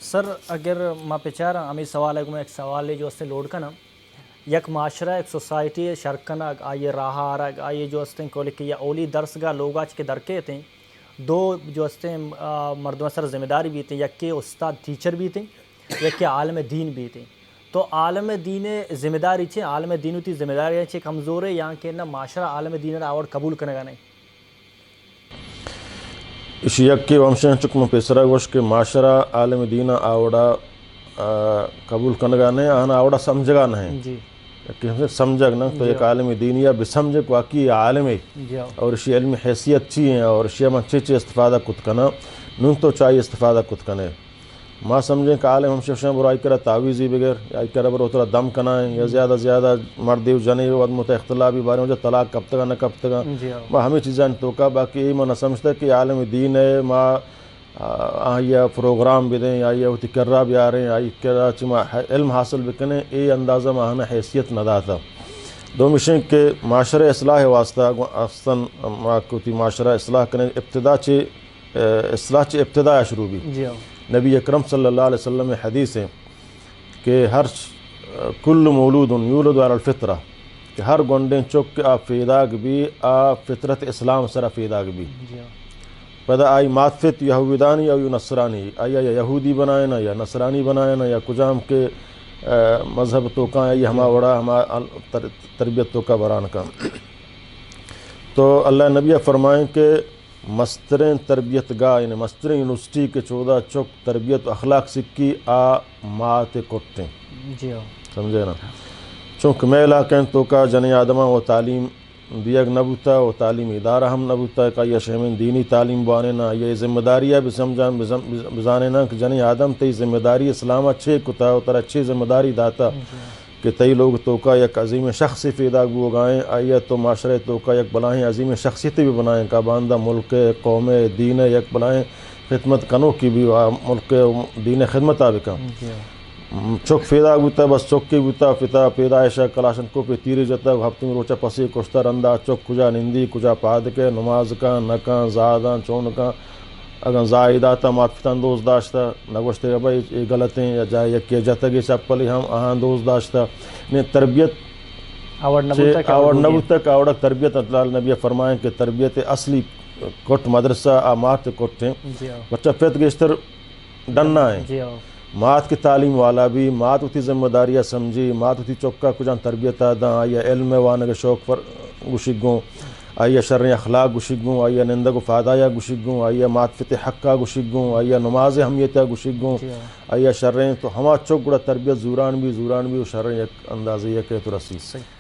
سر اگر ما پیچارا ہمیں سوال ہے ایک سوال ہے جو اس نے لوڈ کا نا یک معاشرہ ایک سوسائٹی شرکنا آئیے راہ آرگ آئیے جو اس کو لکھ یا اولی درس گاہ لوگ آج کے درکے تھے دو جو اس مردوں سر ذمہ داری بھی تھیں یک کہ استاد ٹیچر بھی تھیں یک کہ عالم دین بھی تھیں تو عالم دین ذمہ داری چھے عالم دین تی ذمہ داری چھے کمزور ہے یا کہ نہ معاشرہ عالم دین آوڑ قبول کرنے گا نہیں اسی یکی ومشن چکم پیسرا گوش کہ معاشرہ عالم دین آوڑا قبول کنگا نہیں آنا آوڑا سمجھگا نہیں جی کہ ہم سے سمجھگ نا تو ایک عالم دینیا بسمجھگ واقعی عالم ہے اور اسی علم حیثیت چی ہیں اور اسی ہم چی استفادہ کت کنا نون تو چاہیے استفادہ کت کنے ما سمجھیں کہ عالم ہم شخصاں برائی کرا تعویزی بغیر یا کرا برو ترا دم کنائیں یا زیادہ مردی و جنی و مت اختلافی بارے میں طلاق کب تک نہ کب تک ما ہمیں چیزیں تو کا باقی ما نہ سمجھتا کہ عالم دین ہے ما آیا پروگرام بھی دیں آیا ہوتی کرا بھی آ رہے ہیں آئی کرا چما علم حاصل بکنے اے اندازہ ما ہنا حیثیت نہ داتا دو مشن کہ معاشرہ اصلاح واسطہ اصلاً ما کوتی معاشرہ اصلاح کرنے ابتدا چے اصلاح چے ابتدا شروع بھی نبی اکرم صلی اللہ علیہ وسلم حدیث ہے کہ ہر کل مولود یولد علی الفطرہ کہ ہر گونڈیں چک آ فیداگ بھی آ فطرت اسلام سرا فیداگ بھی پیدا آئی ماتفت یہودانی یا نصرانی آیا یا یہودی بنائے نا یا نصرانی بنائے نا یا کجام کے مذہب تو کا یہ ہما وڑا ہما تربیت تو کا بران کا تو اللہ نبی فرمائیں کہ مسترین تربیت گاہ یعنی مسترین یونیورسٹی کے 14 چک تربیت اخلاق سکی آ مات کٹیں سمجھے نا چونکہ میں علاقیں تو کا جن آدمہ و تعلیم دیگ نبوتا و تعلیم ادارہ ہم نبوتا کہ یہ شہمین دینی تعلیم بانے نا یہ ذمہ داریاں بھی سمجھان بزانے نا کہ جن آدم تی ذمہ داری اسلام اچھے کتا و تر اچھی ذمہ داری داتا کہ تئی لوگ تو کا یک عظیم شخصی فیدا گو گائیں آئیے تو معاشرے تو کا یک بلائیں عظیم شخصیتی بھی بنائیں کا باندہ ملک قوم دین یک بلائیں خدمت کنوں کی بھی ملک دین خدمت آبکا چک فیدا گوتا بس چک کی گوتا فتا پیدائشہ کلاشن کو پہ تیری جتا ہفتے میں روچا پسی کشتا رندہ چک کجا نندی کجا پاد کے نماز کا نکاں زاداں چون کا اگر زائداتا ماتفتان دوست داشتا نگوشتے گا بھائی یہ غلط ہیں یا جائے یک کیا جاتا گی چپلی ہم آہاں دوست داشتا تربیت آوڑ نبوتا کا آوڑا تربیت اللہ نبی فرمائیں کہ تربیت اصلی کٹ مدرسہ آمات کٹ ہیں بچہ پیت گشتر ڈننا ہے مات کی تعلیم والا بھی مات ہوتی ذمہ داریاں سمجھی مات ہوتی چکا کجان تربیت آدھاں آیا علم وانا کے شوق پر گشگوں آیا شر اخلاق گشگوں آیا نندگو فادایا گشگوں آیا ماتفت حقا گشگوں آیا نماز ہمیتا گشگوں آیا شریں تو ہما چک گڑا تربیت زوران بھی و شریں یک اندازی یک تو رسید